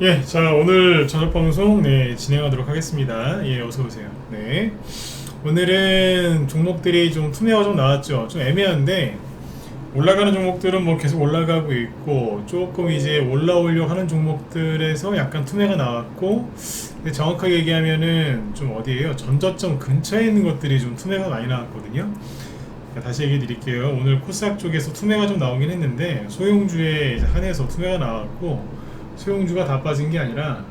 예, 자, 오늘 저녁 방송 진행하도록 하겠습니다. 예, 어서 오세요. 네. 오늘은 종목들이 좀 투매가 좀 나왔죠. 좀 애매한데 올라가는 종목들은 뭐 계속 올라가고 있고 조금 이제 올라오려고 하는 종목들에서 약간 투매가 나왔고, 근데 정확하게 얘기하면은 좀 어디에요? 전저점 근처에 있는 것들이 좀 투매가 많이 나왔거든요. 다시 얘기해 드릴게요. 오늘 코스닥 쪽에서 투매가 좀 나오긴 했는데 소형주에 이제 한해서 투매가 나왔고, 소형주가 다 빠진 게 아니라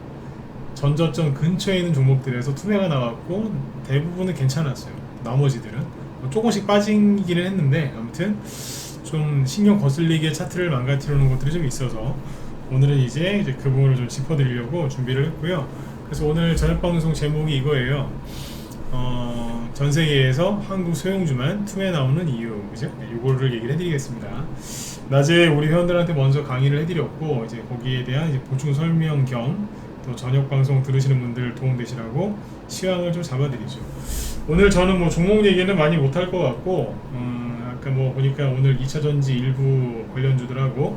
전저점 근처에 있는 종목들에서 투매가 나왔고 대부분은 괜찮았어요. 나머지들은 뭐 조금씩 빠지기는 했는데 아무튼 좀 신경 거슬리게 차트를 망가뜨려 놓은 것들이 좀 있어서 오늘은 이제 그 부분을 좀 짚어드리려고 준비를 했고요. 그래서 오늘 저녁 방송 제목이 이거예요. 전 세계에서 한국 소형주만 투매 나오는 이유, 그죠? 네, 이거를 얘기를 해드리겠습니다. 낮에 우리 회원들한테 먼저 강의를 해드렸고, 이제 거기에 대한 이제 보충 설명 겸 또 저녁 방송 들으시는 분들 도움되시라고 시황을 좀 잡아드리죠. 오늘 저는 뭐 종목 얘기는 많이 못할 것 같고, 아까 뭐 보니까 오늘 2차 전지 일부 관련주들하고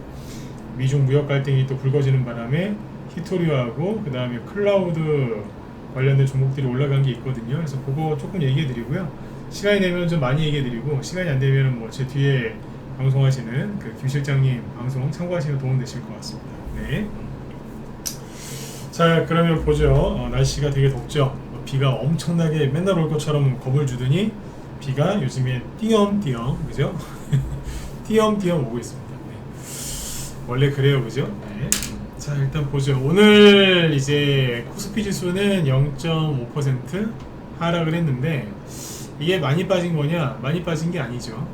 미중 무역 갈등이 또 불거지는 바람에 히토리오하고 그 다음에 클라우드 관련된 종목들이 올라간 게 있거든요. 그래서 그거 조금 얘기해 드리고요. 시간이 되면 좀 많이 얘기해 드리고, 시간이 안 되면 뭐 제 뒤에 방송하시는 그 김 실장님 방송 참고하시면 도움 되실 것 같습니다. 네. 자, 그러면 보죠. 날씨가 되게 덥죠. 비가 엄청나게 맨날 올 것처럼 겁을 주더니 비가 요즘에 띄엄띄엄, 그죠? 띄엄띄엄 오고 있습니다. 네. 원래 그래요, 그죠? 네. 자, 일단 보죠. 오늘 이제 코스피 지수는 0.5% 하락을 했는데, 이게 많이 빠진 거냐? 많이 빠진 게 아니죠.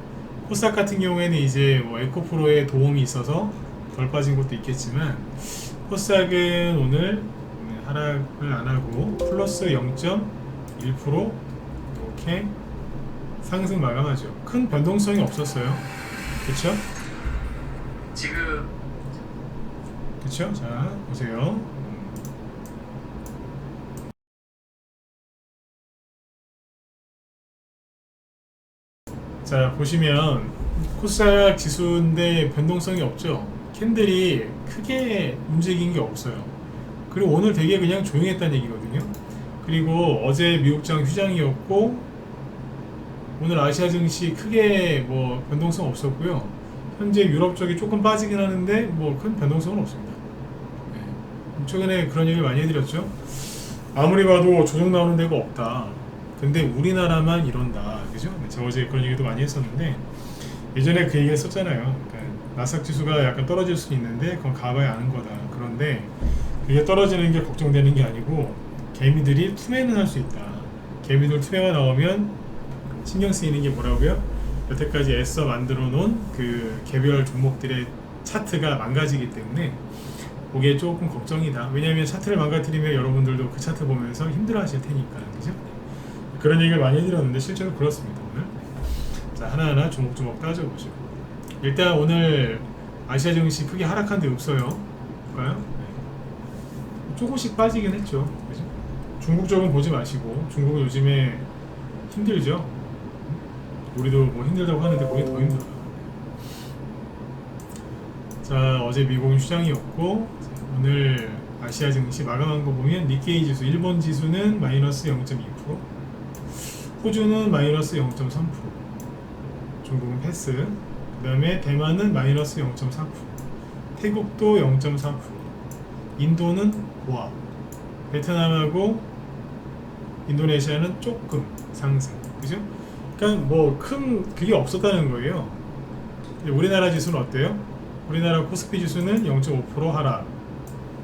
코스닥 같은 경우에는 이제 뭐 에코프로의 도움이 있어서 덜 빠진 것도 있겠지만, 코스닥은 오늘 하락을 안 하고 플러스 0.1% 이렇게 상승 마감하죠. 큰 변동성이 없었어요. 그쵸? 지금 그쵸? 자, 보세요. 자, 보시면 코스닥 지수인데 변동성이 없죠. 캔들이 크게 움직인 게 없어요. 그리고 오늘 되게 그냥 조용했다는 얘기거든요. 그리고 어제 미국장 휴장이었고 오늘 아시아 증시 크게 뭐 변동성 없었고요. 현재 유럽 쪽이 조금 빠지긴 하는데 뭐 큰 변동성은 없습니다. 네. 최근에 그런 얘기를 많이 해드렸죠. 아무리 봐도 조정 나오는 데가 없다. 근데 우리나라만 이런다. 그죠? 제가 어제 그런 얘기도 많이 했었는데 예전에 그 얘기 했었잖아요. 그러니까 나스닥 지수가 약간 떨어질 수 있는데 그건 가봐야 아는 거다. 그런데 그게 떨어지는 게 걱정되는 게 아니고 개미들이 투매는 할 수 있다. 개미들 투매가 나오면 신경 쓰이는 게 뭐라고요? 여태까지 애써 만들어 놓은 그 개별 종목들의 차트가 망가지기 때문에 그게 조금 걱정이다. 왜냐하면 차트를 망가뜨리면 여러분들도 그 차트 보면서 힘들어 하실 테니까. 그죠? 그런 얘기를 많이 해드렸는데 실제로 그렇습니다. 오늘. 자, 하나하나 조목조목 따져보죠. 일단 오늘 아시아 증시 크게 하락한 데 없어요. 볼까요? 네. 조금씩 빠지긴 했죠. 그죠? 중국 쪽은 보지 마시고, 중국은 요즘에 힘들죠. 우리도 뭐 힘들다고 하는데 거기 더 힘들어요. 자, 어제 미국은 휴장이었고, 오늘 아시아 증시 마감한 거 보면 니케이 지수, 일본 지수는 마이너스 0.2%, 호주는 마이너스 0.3%, 중국은 패스, 그 다음에 대만은 마이너스 0.4%, 태국도 0.4%, 인도는 보합, 베트남하고 인도네시아는 조금 상승, 그죠? 그러니까 뭐 큰 그게 없었다는 거예요. 우리나라 지수는 어때요? 우리나라 코스피 지수는 0.5% 하락,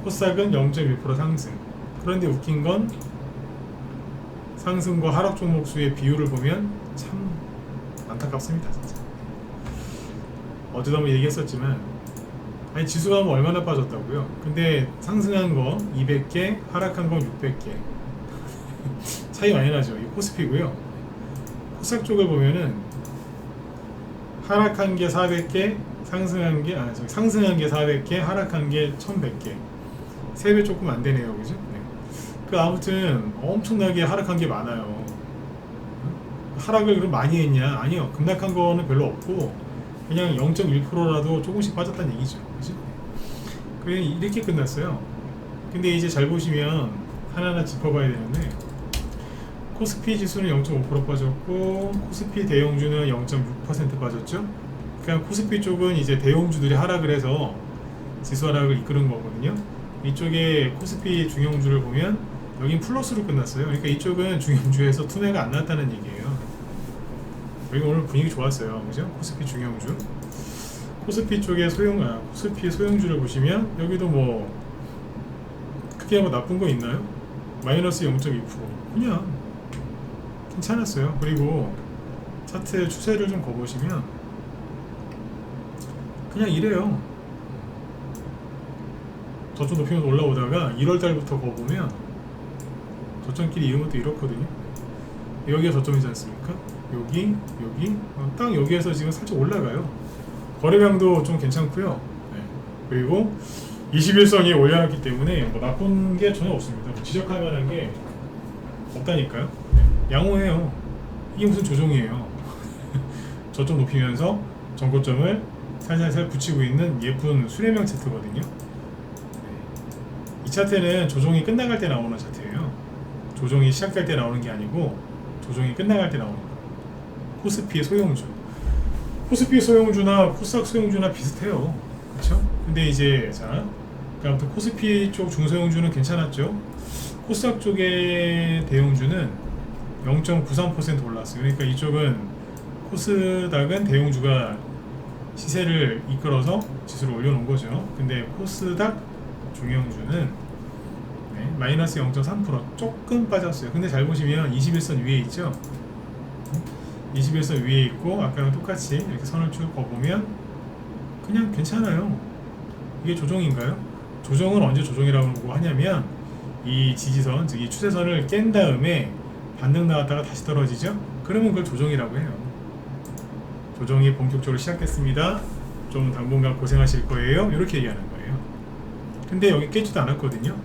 코스닥은 0.1% 상승. 그런데 웃긴 건 상승과 하락 종목 수의 비율을 보면 참 안타깝습니다, 진짜. 어제도 한번 얘기했었지만, 아니 지수가 뭐 얼마나 빠졌다고요? 근데 상승한 거 200개, 하락한 건 600개. 차이 많이 나죠. 이 코스피고요. 코스닥 쪽을 보면은 하락한 게 400개, 상승한 게 상승한 게 400개, 하락한 게 1100개. 3배 조금 안 되네요, 그죠? 네. 그 아무튼 엄청나게 하락한 게 많아요. 하락을 그럼 많이 했냐? 아니요. 급락한 거는 별로 없고 그냥 0.1%라도 조금씩 빠졌다는 얘기죠, 그죠? 그게 이렇게 끝났어요. 근데 이제 잘 보시면 하나하나 짚어봐야 되는데, 코스피 지수는 0.5% 빠졌고 코스피 대형주는 0.6% 빠졌죠. 그러니까 코스피 쪽은 이제 대형주들이 하락을 해서 지수 하락을 이끄는 거거든요. 이쪽에 코스피 중형주를 보면 여긴 플러스로 끝났어요. 그러니까 이쪽은 중형주에서 투매가 안 났다는 얘기예요. 여기 오늘 분위기 좋았어요, 그죠? 코스피 중형주. 코스피 쪽에 코스피 소형주를 보시면 여기도 뭐 크게 뭐 나쁜 거 있나요? 마이너스 0.2% 그냥 괜찮았어요. 그리고 차트 추세를 좀 거보시면 그냥 이래요. 저점 높이면 올라오다가 1월달부터 거보면 저점끼리 이은 것도 이렇거든요. 여기가 저점이지 않습니까? 여기 딱 여기에서 지금 살짝 올라가요. 거래량도 좀 괜찮고요. 네. 그리고 21선이 올려놨기 때문에 뭐 나쁜 게 전혀 없습니다. 뭐 지적할 만한 게 없다니까요. 네. 양호해요. 이게 무슨 조정이에요. 저점 높이면서 전고점을 살살살 붙이고 있는 예쁜 수렴형 차트거든요. 이 차트는 조정이 끝나갈 때 나오는 차트예요. 조정이 시작될 때 나오는 게 아니고 조정이 끝나갈 때 나오는 거예요. 코스피 소형주, 코스피 소형주나 코스닥 소형주나 비슷해요. 그렇죠? 근데 이제 자, 그러니까 코스피 쪽 중소형주는 괜찮았죠. 코스닥 쪽의 대형주는 0.93% 올랐어요. 그러니까 이쪽은 코스닥은 대형주가 시세를 이끌어서 지수를 올려놓은 거죠. 근데 코스닥 중형주는 마이너스 0.3% 조금 빠졌어요. 근데 잘 보시면 21선 위에 있죠. 21선 위에 있고 아까랑 똑같이 이렇게 선을 쭉 그어보면 그냥 괜찮아요. 이게 조정인가요? 조정은 언제 조정이라고 하냐면 이 지지선, 즉 이 추세선을 깬 다음에 반등 나왔다가 다시 떨어지죠. 그러면 그걸 조정이라고 해요. 조정이 본격적으로 시작됐습니다. 좀 당분간 고생하실 거예요. 이렇게 얘기하는 거예요. 근데 여기 깨지도 않았거든요.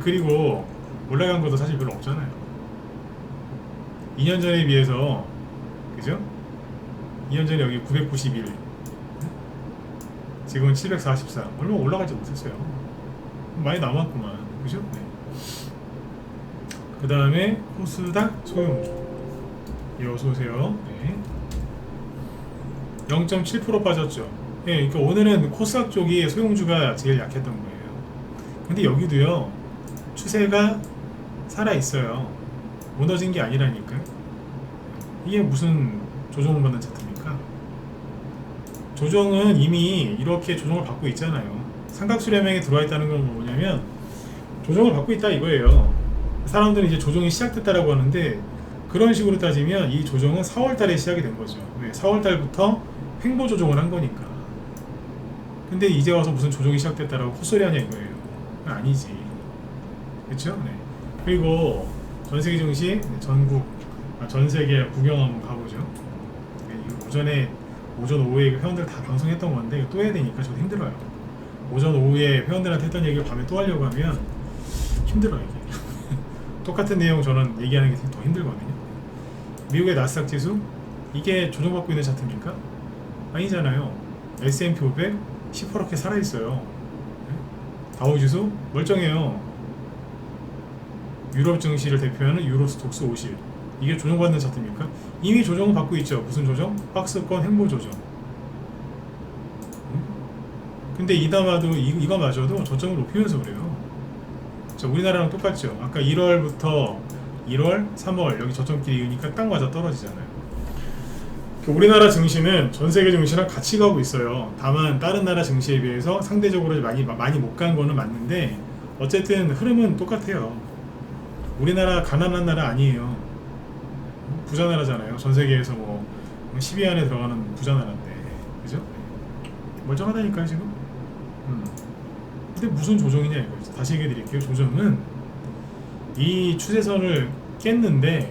그리고 올라간 것도 사실 별로 없잖아요. 2년 전에 비해서, 그죠? 2년 전에 여기 991, 지금은 744. 얼마 올라가지 못했어요. 많이 남았구만, 그죠? 네. 그 다음에 코스닥 소형주. 예, 어서 오세요. 네. 0.7% 빠졌죠. 예, 그러니까 오늘은 코스닥 쪽이 소형주가 제일 약했던 거예요. 근데 여기도요, 추세가 살아 있어요. 무너진 게 아니라니까요. 이게 무슨 조정을 받는 차트입니까? 조정은 이미 이렇게 조정을 받고 있잖아요. 삼각수렴형에 들어와 있다는 건 뭐냐면 조정을 받고 있다 이거예요. 사람들은 이제 조정이 시작됐다라고 하는데 그런 식으로 따지면 이 조정은 4월 달에 시작이 된 거죠. 왜? 4월 달부터 횡보 조정을 한 거니까. 근데 이제 와서 무슨 조정이 시작됐다라고 헛소리 하냐 이거예요. 아니지. 그렇죠? 네. 그리고 전세계 증시 전 세계 구경 한번 가보죠. 네, 오전 오후에 회원들 다 방송했던 건데 또 해야 되니까 저도 힘들어요. 오전 오후에 회원들한테 했던 얘기를 밤에 또 하려고 하면 힘들어요 이게. 똑같은 내용 저는 얘기하는 게 더 힘들거든요. 미국의 나스닥 지수 이게 조정받고 있는 차트입니까? 아니잖아요. S&P 500 시퍼렇게 살아있어요. 다우 지수 멀쩡해요. 유럽 증시를 대표하는 유로스톡스 50 이게 조정받는 차트입니까? 이미 조정을 받고 있죠. 무슨 조정? 박스권 횡보 조정. 근데 이거마저도 저점을 높이면서 그래요. 자, 우리나라랑 똑같죠. 아까 1월부터 1월, 3월 여기 저점끼리 이으니까 딱 맞아 떨어지잖아요. 우리나라 증시는 전 세계 증시랑 같이 가고 있어요. 다만 다른 나라 증시에 비해서 상대적으로 많이 못 간 거는 맞는데 어쨌든 흐름은 똑같아요. 우리나라 가난한 나라 아니에요. 부자 나라잖아요. 전 세계에서 뭐 10위 안에 들어가는 부자 나라인데, 그죠? 멀쩡하다니까요 지금. 근데 무슨 조정이냐 이거죠. 다시 얘기해 드릴게요. 조정은 이 추세선을 깼는데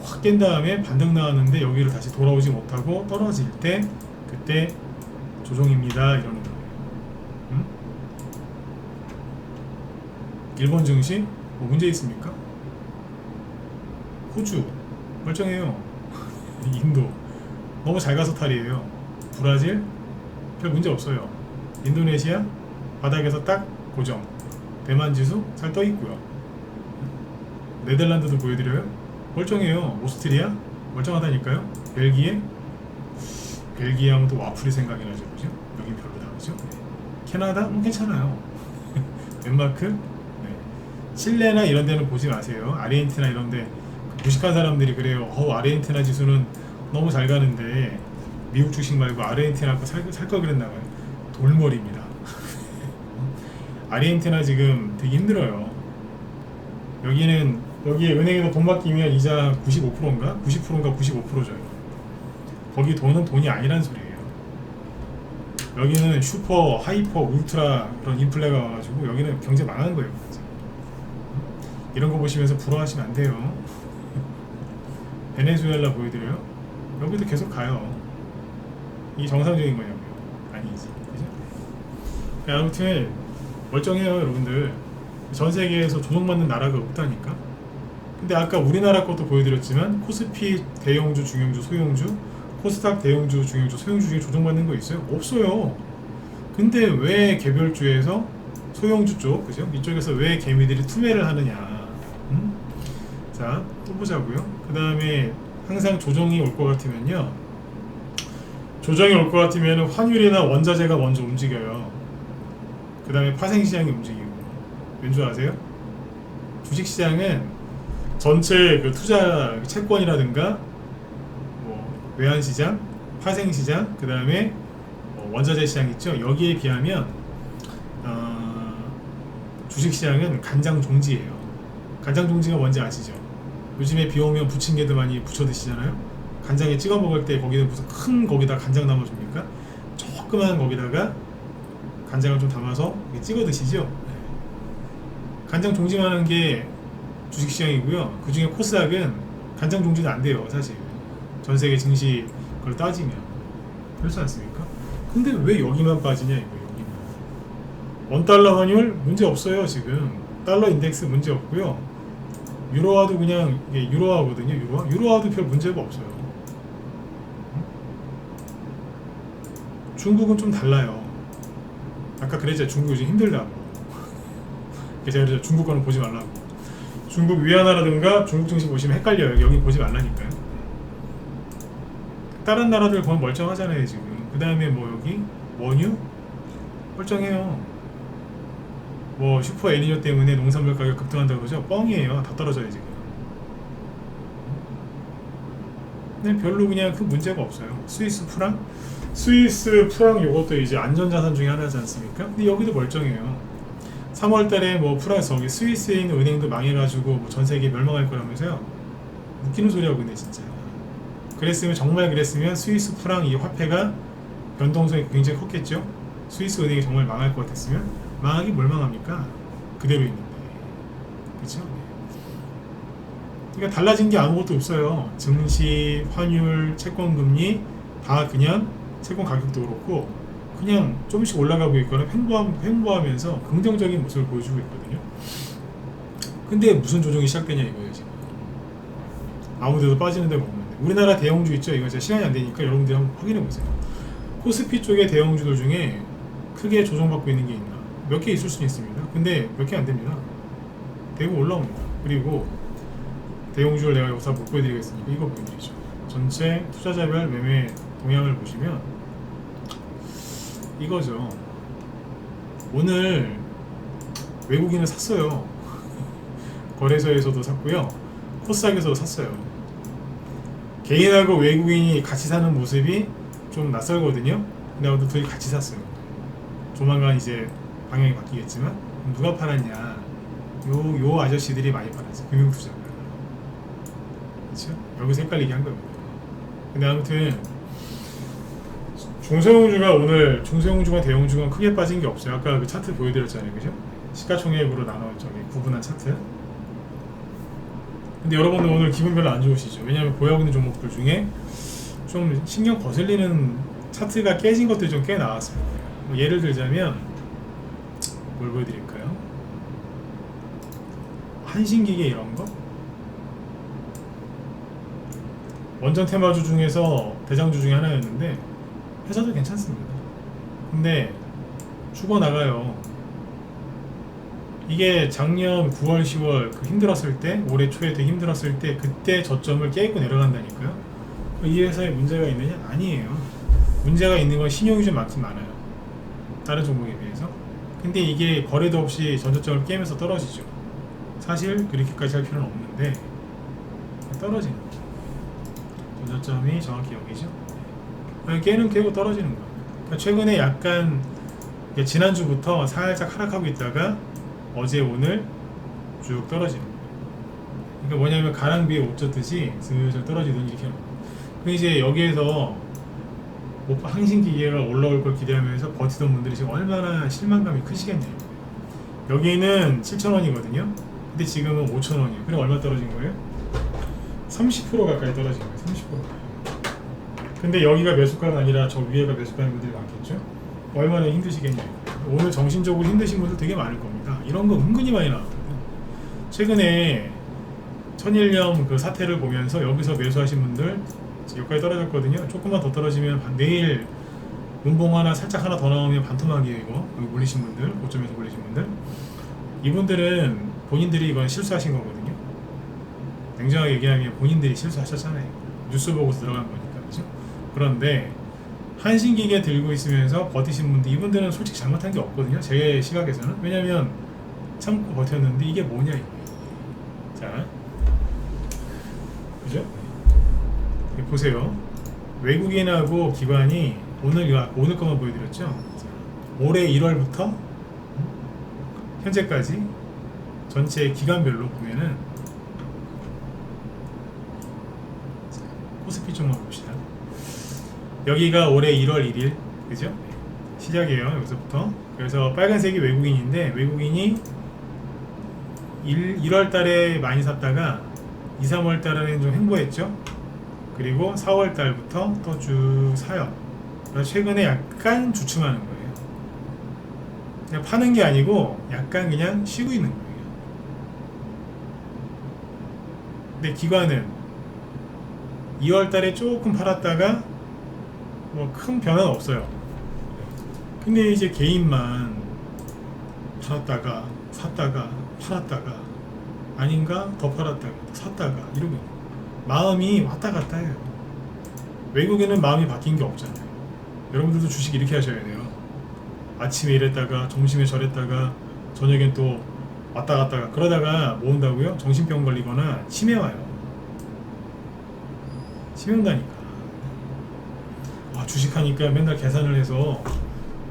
확 깬 다음에 반등 나왔는데 여기를 다시 돌아오지 못하고 떨어질 때 그때 조정입니다 이러는 거예요. 일본 증시 뭐 문제 있습니까? 호주 멀쩡해요. 인도 너무 잘 가서 탈이에요. 브라질 별 문제 없어요. 인도네시아 바닥에서 딱 고정. 대만 지수 잘 떠 있고요. 네덜란드도 보여드려요. 멀쩡해요. 오스트리아 멀쩡하다니까요. 벨기에 하면 또 와플이 생각이 나죠, 그죠? 여긴 별로다, 그죠? 캐나다 괜찮아요. 덴마크, 네. 칠레나 이런 데는 보지 마세요. 아르헨티나 이런데 무식한 사람들이 그래요. 아르헨티나 지수는 너무 잘 가는데 미국 주식 말고 아르헨티나 거 살 거 그랬나봐요. 돌머리입니다. 아르헨티나 지금 되게 힘들어요. 여기에 은행에서 돈 맡기면 이자 95%인가? 90%인가 95% 줘요. 거기 돈은 돈이 아니란 소리예요. 여기는 슈퍼, 하이퍼, 울트라 그런 인플레가 와가지고 여기는 경제 망한 거예요. 이런 거 보시면서 부러워하시면 안 돼요. 베네수엘라 보여드려요? 여기도 계속 가요. 이게 정상적인 거냐고요? 아니지, 그죠? 아무튼 멀쩡해요, 여러분들. 전 세계에서 조종받는 나라가 없다니까. 근데 아까 우리나라 것도 보여드렸지만 코스피 대형주, 중형주, 소형주, 코스닥 대형주, 중형주, 소형주 중에 조정받는 거 있어요? 없어요. 근데 왜 개별주에서 소형주 쪽, 그죠? 이쪽에서 왜 개미들이 투매를 하느냐? 자, 또 보자고요. 그 다음에 항상 조정이 올 것 같으면요. 조정이 올 것 같으면 환율이나 원자재가 먼저 움직여요. 그 다음에 파생시장이 움직이고. 왠지 아세요? 주식시장은 전체 그 투자 채권이라든가 뭐 외환시장, 파생시장, 그 다음에 원자재 시장 있죠. 여기에 비하면 주식시장은 간장종지예요. 간장종지가 뭔지 아시죠? 요즘에 비 오면 부침개도 많이 부쳐 드시잖아요. 간장에 찍어 먹을 때 거기는 무슨 큰 거기다 간장 담아줍니까? 조그만 거기다가 간장을 좀 담아서 찍어 드시죠. 간장 종지하는 게 주식시장이고요. 그 중에 코스닥은 간장 종지는 안 돼요, 사실. 전 세계 증시 그걸 따지면 그렇지 않습니까? 근데 왜 여기만 빠지냐 이거 여기만. 원달러 환율 문제 없어요 지금. 달러 인덱스 문제 없고요. 유로화도 그냥 이게 유로화거든요. 유로화도 별 문제가 없어요. 중국은 좀 달라요. 아까 그랬죠. 중국 요즘 힘들다고. 제가 그래서 중국 거는 보지 말라고. 중국 위안화라든가 중국 증시 보시면 헷갈려요. 여기 보지 말라니까요. 다른 나라들 보면 멀쩡하잖아요 지금. 그 다음에 뭐 여기 원유 멀쩡해요. 뭐 슈퍼 에니뇨 때문에 농산물 가격 급등한다고 그러죠? 뻥이에요. 다 떨어져요 지금. 근데 별로 그냥 큰 문제가 없어요. 스위스 프랑 요것도 이제 안전자산 중에 하나지 않습니까? 근데 여기도 멀쩡해요. 3월달에 뭐 프랑스 저기 스위스에 있는 은행도 망해가지고 뭐 전 세계 멸망할 거라면서요. 웃기는 소리 하고 있네 진짜. 정말 그랬으면 스위스 프랑 이 화폐가 변동성이 굉장히 컸겠죠. 스위스 은행이 정말 망할 것 같았으면 망하기 뭘 망합니까? 그대로 있는데. 그렇죠? 그러니까 달라진 게 아무것도 없어요. 증시, 환율, 채권금리 다 그냥 채권 가격도 그렇고 그냥 조금씩 올라가고 있거나 횡보하면서 긍정적인 모습을 보여주고 있거든요. 근데 무슨 조정이 시작되냐 이거예요 지금. 아무데도 빠지는 데가 없는데. 우리나라 대형주 있죠. 이거 제가 시간이 안 되니까 여러분들이 한번 확인해 보세요. 코스피 쪽의 대형주들 중에 크게 조정받고 있는 게 있나? 몇 개 있을 수는 있습니다. 근데 몇 개 안 됩니다. 대부분 올라옵니다. 그리고 대형주를 내가 여기서 못 보여드리겠으니까 이거 보여드리죠. 전체 투자자별 매매 동향을 보시면 이거죠. 오늘 외국인을 샀어요. 거래소에서도 샀고요. 코스닥에서도 샀어요. 개인하고 외국인이 같이 사는 모습이 좀 낯설거든요. 근데 아무튼 둘이 같이 샀어요. 조만간 이제 방향이 바뀌겠지만 누가 팔았냐? 요 아저씨들이 많이 팔았어요. 금융투자가. 그렇죠? 여기서 헷갈리게 한 겁니다. 근데 아무튼 중소형주가 오늘 중소형주가 대형주가 크게 빠진 게 없어요. 아까 그 차트 보여드렸잖아요, 그죠? 시가총액으로 구분한 차트. 근데 여러분들 오늘 기분 별로 안 좋으시죠? 왜냐하면 보유하고 있는 종목들 중에 좀 신경 거슬리는 차트가 깨진 것들이 좀 꽤 나왔습니다. 뭐 예를 들자면 뭘 보여드릴까요? 한신기계 이런 거? 원전 테마주 중에서 대장주 중에 하나였는데 회사도 괜찮습니다. 근데 죽어나가요. 이게 작년 9월, 10월 그 힘들었을 때, 올해 초에 되게 힘들었을 때 그때 저점을 깨고 내려간다니까요. 이 회사에 문제가 있느냐? 아니에요. 문제가 있는 건 신용이 좀 많아요. 다른 종목에 비해서. 근데 이게 거래도 없이 전저점을 깨면서 떨어지죠. 사실 그렇게까지 할 필요는 없는데 떨어지는 거죠. 전저점이 정확히 여기죠. 깨는 깨고 떨어지는 거예요. 그러니까 최근에 약간 지난주부터 살짝 하락하고 있다가 어제 오늘 쭉 떨어지는 거예요. 그러니까 뭐냐면 가랑비에 옷 젖듯이 슬슬 떨어지더니 이렇게 나와요. 그 이제 여기에서 항신기계가 올라올 걸 기대하면서 버티던 분들이 지금 얼마나 실망감이 크시겠네요. 여기는 7,000원이거든요. 근데 지금은 5,000원이에요. 그럼 얼마 떨어진 거예요? 30% 가까이 떨어진 거예요. 30%. 근데 여기가 매수가가 아니라 저 위에가 매수가인 분들이 많겠죠? 얼마나 힘드시겠냐고. 오늘 정신적으로 힘드신 분들 되게 많을 겁니다. 이런 거 은근히 많이 나왔거든요. 최근에 천일염 그 사태를 보면서 여기서 매수하신 분들 여기까지 떨어졌거든요. 조금만 더 떨어지면 내일 운봉 하나 살짝 하나 더 나오면 반토막이에요. 이거 여기 물리신 분들, 고점에서 물리신 분들, 이분들은 본인들이 이건 실수하신 거거든요. 냉정하게 얘기하면 본인들이 실수하셨잖아요. 뉴스 보고서 들어간 거니까. 그죠? 그런데 한신기계 들고 있으면서 버티신 분들, 이분들은 솔직히 잘못한 게 없거든요. 제 시각에서는. 왜냐면 참고 버텼는데 이게 뭐냐 이거예요. 자, 그죠? 보세요. 외국인하고 기관이 오늘 것만 보여드렸죠. 자, 올해 1월부터 현재까지 전체 기간별로 보면은 코스피 쪽만 봅시다. 여기가 올해 1월 1일 그죠? 시작이에요. 여기서부터. 그래서 빨간색이 외국인인데 외국인이 1월 달에 많이 샀다가 2, 3월 달에는 좀 횡보했죠. 그리고 4월 달부터 또 쭉 사요. 그래서 최근에 약간 주춤하는 거예요. 그냥 파는 게 아니고 약간 그냥 쉬고 있는 거예요. 근데 기관은 2월 달에 조금 팔았다가 뭐 큰 변화는 없어요. 근데 이제 개인만 팔았다가 샀다가 팔았다가 아닌가 더 팔았다가 샀다가 이러고 마음이 왔다 갔다 해요. 외국에는 마음이 바뀐 게 없잖아요. 여러분들도 주식 이렇게 하셔야 돼요. 아침에 이랬다가 점심에 저랬다가 저녁엔 또 왔다 갔다가 그러다가 뭐 온다고요? 정신병 걸리거나 치매 와요. 치매 온다니까. 주식하니까 맨날 계산을 해서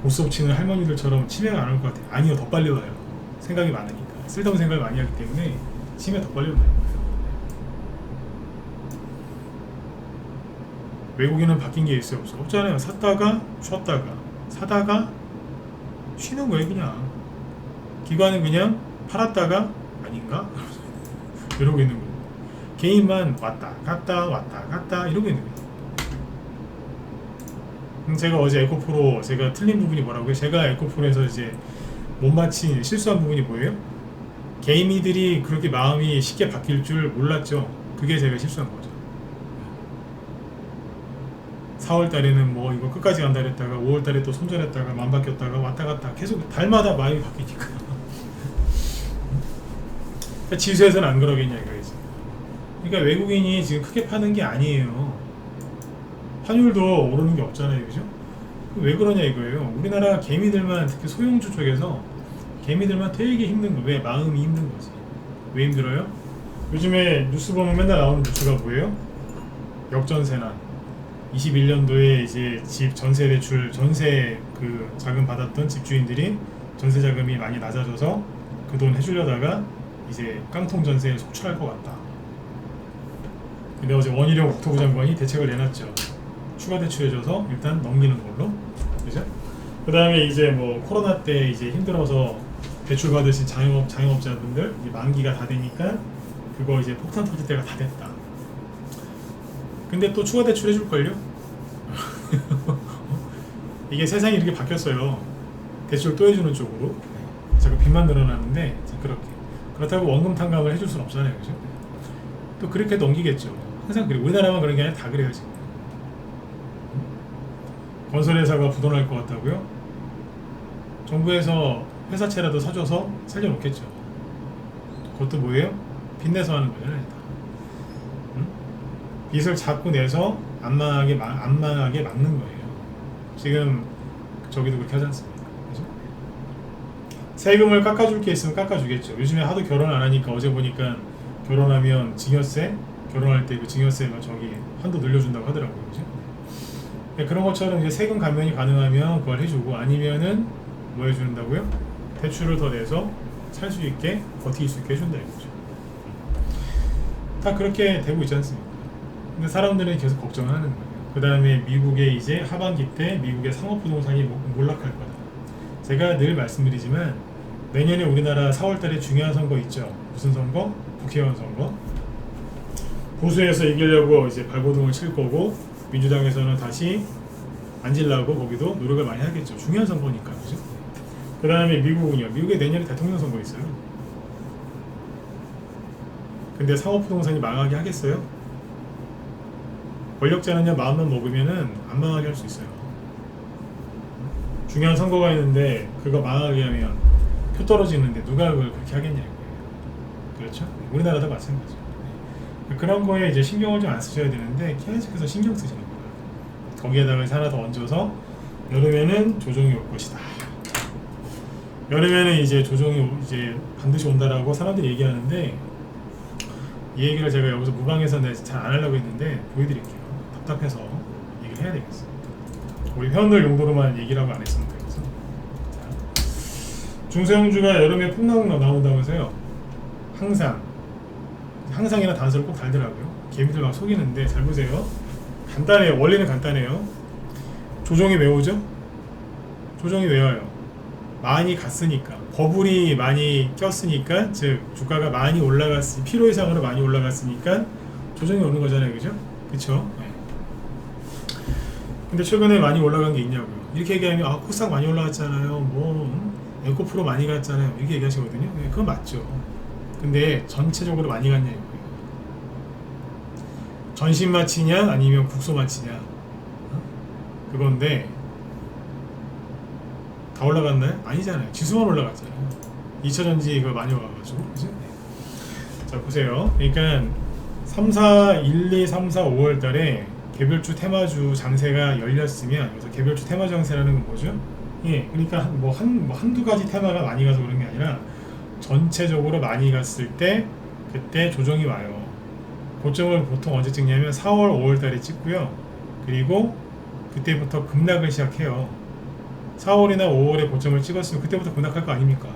고스톱 치는 할머니들처럼 치매가 안 올 것 같아요. 아니요, 더 빨리 와요. 생각이 많으니까. 쓸데없는 생각을 많이 하기 때문에 치매 더 빨리 온다는 거예요. 외국인은 바뀐 게 있어요, 없어? 없잖아요. 샀다가 쉬었다가 사다가 쉬는 거예요, 그냥. 기관은 그냥 팔았다가 아닌가? 이러고 있는 거예요. 개인만 왔다 갔다 왔다 갔다 이러고 있는 거예요. 제가 어제 에코프로 제가 틀린 부분이 뭐라고요? 제가 에코프로에서 이제 못 맞힌 실수한 부분이 뭐예요? 개미들이 그렇게 마음이 쉽게 바뀔 줄 몰랐죠. 그게 제가 실수한 거죠. 4월 달에는 뭐 이거 끝까지 간다 그랬다가 5월 달에 또 손절했다가 맘 바뀌었다가 왔다 갔다 계속 달마다 마음이 바뀌니까. 그러니까 지수에서는 안 그러겠냐 이거지. 그러니까 외국인이 지금 크게 파는 게 아니에요. 환율도 오르는 게 없잖아요, 그죠? 왜 그러냐 이거예요. 우리나라 개미들만, 특히 소형주 쪽에서 개미들만 되게 힘든 거. 왜? 마음이 힘든 거지. 왜 힘들어요? 요즘에 뉴스 보면 맨날 나오는 뉴스가 뭐예요? 역전세난. 21년도에 이제 집 전세 대출, 전세 그 자금 받았던 집주인들이 전세 자금이 많이 낮아져서 그 돈 해주려다가 이제 깡통 전세에 속출할 것 같다. 근데 어제 원희룡 국토부 장관이 대책을 내놨죠. 추가 대출해줘서 일단 넘기는 걸로, 그죠? 그 다음에 이제 뭐 코로나 때 이제 힘들어서 대출 받으신 자영업자분들 이제 만기가 다 되니까 그거 이제 폭탄 터질 때가 다 됐다. 근데 또 추가 대출 해줄걸요? 이게 세상이 이렇게 바뀌었어요. 대출 또 해주는 쪽으로. 자꾸 빚만 늘어나는데 그렇게. 그렇다고 원금 탕감을 해줄 수는 없잖아요, 그죠? 또 그렇게 넘기겠죠. 항상 그래. 우리나라만 그런 게 아니라 다 그래요 지금. 건설회사가 부도날 것 같다고요? 정부에서 회사채라도 사줘서 살려놓겠죠. 그것도 뭐예요? 빚내서 하는 거잖아요. 응? 빚을 자꾸 내서 안 망하게 막는 거예요. 지금 저기도 그렇게 하지 않습니까? 그죠? 세금을 깎아줄 게 있으면 깎아주겠죠. 요즘에 하도 결혼 안 하니까 어제 보니까 결혼하면 증여세, 결혼할 때 그 증여세가 저기 한도 늘려준다고 하더라고요. 그죠? 그런 것처럼 이제 세금 감면이 가능하면 그걸 해주고, 아니면은 뭐 해준다고요? 대출을 더 내서 살 수 있게, 버틸 수 있게 해준다 이거죠. 다 그렇게 되고 있지 않습니까? 근데 사람들은 계속 걱정을 하는 거예요. 그 다음에 미국의 이제 하반기 때 미국의 상업부동산이 몰락할 거다. 제가 늘 말씀드리지만 내년에 우리나라 4월달에 중요한 선거 있죠. 무슨 선거? 국회의원 선거. 보수에서 이기려고 이제 발버둥을 칠 거고, 민주당에서는 다시 앉으려고 거기도 노력을 많이 하겠죠. 중요한 선거니까. 그죠? 그 다음에 미국은요. 미국에 내년에 대통령 선거 있어요. 근데 상업부동산이 망하게 하겠어요? 권력자는요, 마음만 먹으면은 안 망하게 할 수 있어요. 중요한 선거가 있는데 그거 망하게 하면 표 떨어지는데 누가 그걸 그렇게 하겠냐고요. 그렇죠? 우리나라도 마찬가지죠. 그런 거에 이제 신경을 좀 안 쓰셔야 되는데 계속해서 신경 쓰시는 거예요. 거기에다가 하나 더 얹어서 여름에는 조정이 올 것이다. 여름에는 이제 조정이 이제 반드시 온다라고 사람들이 얘기하는데, 이 얘기를 제가 여기서 무방해서 잘 안 하려고 했는데 보여드릴게요. 답답해서 얘기를 해야 되겠어요. 우리 회원들 용도로만 얘기를 하고 안 했습니다. 그래서 중소형주가 여름에 폭락 나온다면서요. 항상이나 단서를 꼭 달더라고요. 개미들 막 속이는데 잘 보세요. 간단해요. 원리는 간단해요. 조정이 왜 오죠? 조정이 왜 와요? 많이 갔으니까, 버블이 많이 꼈으니까, 즉 주가가 많이 필요 이상으로 많이 올라갔으니까 조정이 오는 거잖아요. 그죠? 그쵸? 네. 근데 최근에 많이 올라간 게 있냐고요. 이렇게 얘기하면 코스닥 많이 올라갔잖아요. 에코프로 많이 갔잖아요. 이렇게 얘기하시거든요. 네, 그건 맞죠. 근데 전체적으로 많이 갔냐 이거예요. 전신 마치냐 아니면 국소 마치냐, 그건데 다 올라갔나요? 아니잖아요. 지수만 올라갔잖아요. 2차전지 그거 많이 와가지고. 그죠? 자 보세요. 그러니까 1, 2, 3, 4, 5월 달에 개별주 테마주 장세가 열렸으면, 그래서 개별주 테마 장세라는 건 뭐죠? 예, 그러니까 한두 가지 테마가 많이 가서 그런 게 아니라 전체적으로 많이 갔을 때 그때 조정이 와요. 고점을 보통 언제 찍냐면 4월, 5월 달에 찍고요. 그리고 그때부터 급락을 시작해요. 4월이나 5월에 고점을 찍었으면 그때부터 급락할 거 아닙니까?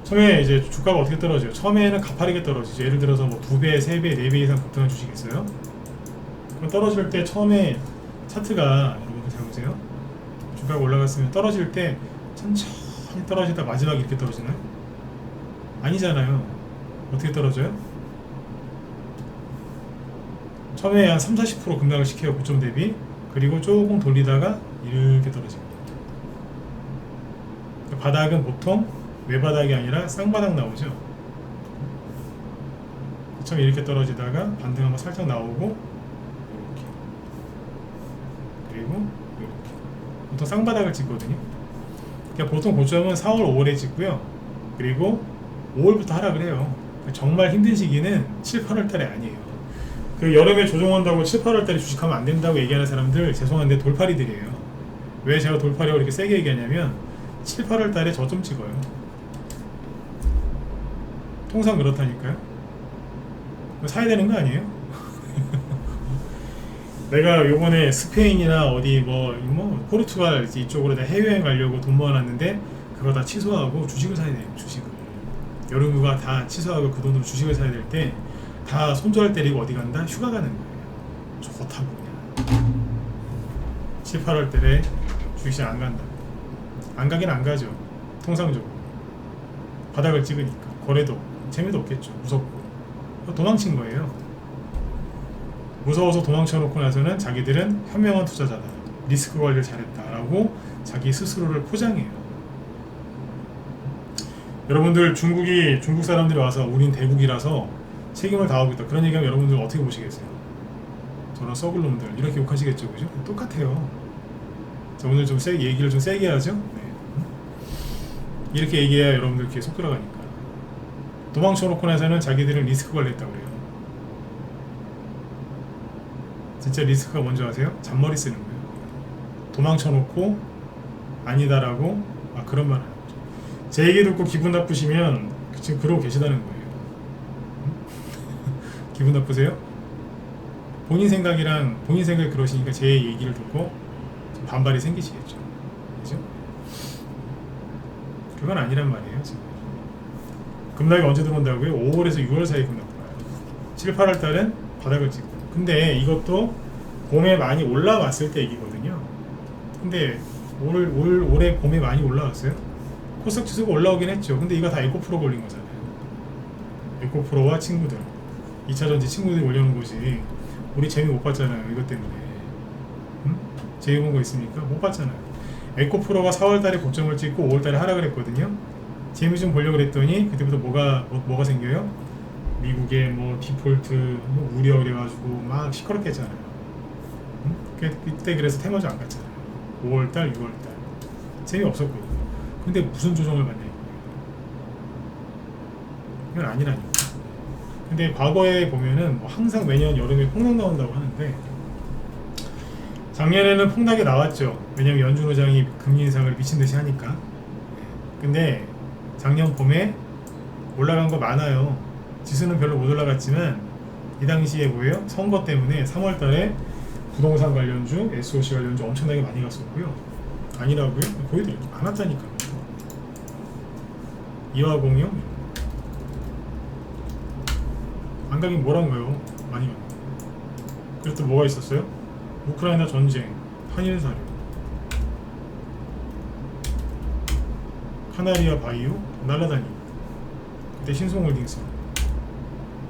처음에 이제 주가가 어떻게 떨어져요? 처음에는 가파르게 떨어지죠. 예를 들어서 뭐 2배, 3배, 4배 이상 급등한 주식 있어요? 그럼 떨어질 때 처음에 차트가, 여러분들 잘 보세요. 주가가 올라갔으면 떨어질 때 천천히 떨어지다 마지막에 이렇게 떨어지나요? 아니잖아요. 어떻게 떨어져요? 처음에 한 30-40% 급락을 시켜요. 고점 대비. 그리고 조금 돌리다가 이렇게 떨어집니다. 바닥은 보통 외바닥이 아니라 쌍바닥 나오죠. 처음에 이렇게 떨어지다가 반등 한번 살짝 나오고 이렇게, 그리고 이렇게 보통 쌍바닥을 찍거든요. 그러니까 보통 고점은 4월, 5월에 찍고요. 그리고 5월부터 하락을 해요. 정말 힘든 시기는 7, 8월 달에 아니에요. 그 여름에 조정한다고 7, 8월 달에 주식하면 안 된다고 얘기하는 사람들 죄송한데 돌팔이들이에요. 왜 제가 돌팔이라고 이렇게 세게 얘기하냐면 7, 8월 달에 저점 찍어요. 통상 그렇다니까요. 사야 되는 거 아니에요? 내가 요번에 스페인이나 어디 포르투갈 이쪽으로 해외여행 가려고 돈 모아놨는데 그거 다 취소하고 주식을 사야 돼요. 주식을. 여름휴가 다 취소하고 그 돈으로 주식을 사야 될 때 다 손절 때리고 어디 간다? 휴가 가는 거예요. 좋다고 그냥. 7, 8월 달에 주식시장 안 간다. 안 가긴 안 가죠. 통상적으로. 바닥을 찍으니까. 거래도 재미도 없겠죠. 무섭고. 도망친 거예요. 무서워서 도망쳐놓고 나서는 자기들은 현명한 투자자다. 리스크 관리를 잘했다라고 자기 스스로를 포장해요. 여러분들 중국 사람들이 와서 우린 대국이라서 책임을 다하고 있다. 그런 얘기하면 여러분들 어떻게 보시겠어요? 저런 썩을 놈들 이렇게 욕하시겠죠, 그죠? 똑같아요. 자, 오늘 좀 얘기를 좀 세게 하죠. 네. 이렇게 얘기해야 여러분들 귀에 속 들어가니까. 도망쳐놓고 나서는 자기들은 리스크 관리했다고 그래요. 진짜 리스크가 뭔지 아세요? 잔머리 쓰는 거예요. 도망쳐놓고 아니다라고 그런 말 하는 거죠. 제 얘기 듣고 기분 나쁘시면 지금 그러고 계시다는 거예요. 기분 나쁘세요? 본인 생각이 그러시니까 제 얘기를 듣고 좀 반발이 생기시겠죠. 그죠? 그건 아니란 말이에요. 지금 급락이 언제 들어온다고요? 5월에서 6월 사이에 급락 들어와요. 7, 8월 달은 바닥을 찍고. 근데 이것도 봄에 많이 올라왔을 때 얘기거든요. 근데 올해 봄에 많이 올라왔어요? 코스닥 지수가 올라오긴 했죠. 근데 이거 다 에코프로 걸린 거잖아요. 에코프로와 친구들, 2차전지 친구들이 올려놓은 곳이 우리 재미 못 봤잖아요. 이것 때문에. 재미 본 거 있습니까? 못 봤잖아요. 에코프로가 4월달에 고점을 찍고 5월달에 하락을 했거든요. 재미 좀 보려고 그랬더니 그때부터 뭐가 생겨요? 미국의 뭐 디폴트 뭐 우려 그래가지고 막 시끄럽게 했잖아요. 그때 그래서 테마주 안 갔잖아요. 5월달, 6월달 재미없었거든요. 근데 무슨 조정을 받냐 이건 아니라니까. 근데 과거에 보면은 뭐 항상 매년 여름에 폭락 나온다고 하는데 작년에는 폭락이 나왔죠. 왜냐면 연준 의장이 금리 인상을 미친듯이 하니까. 근데 작년 봄에 올라간 거 많아요. 지수는 별로 못 올라갔지만 이 당시에 뭐예요? 선거 때문에 3월달에 부동산 관련주, SOC 관련주 엄청나게 많이 갔었고요. 아니라고요? 보여드릴게요. 안 왔다니까. 이화공이요? 안 가긴 뭐란 거예요? 많이 가요. 그리고 또 뭐가 있었어요? 우크라이나 전쟁, 한일사료, 카나리아 바이오, 날라다니고, 그때 신송홀딩스,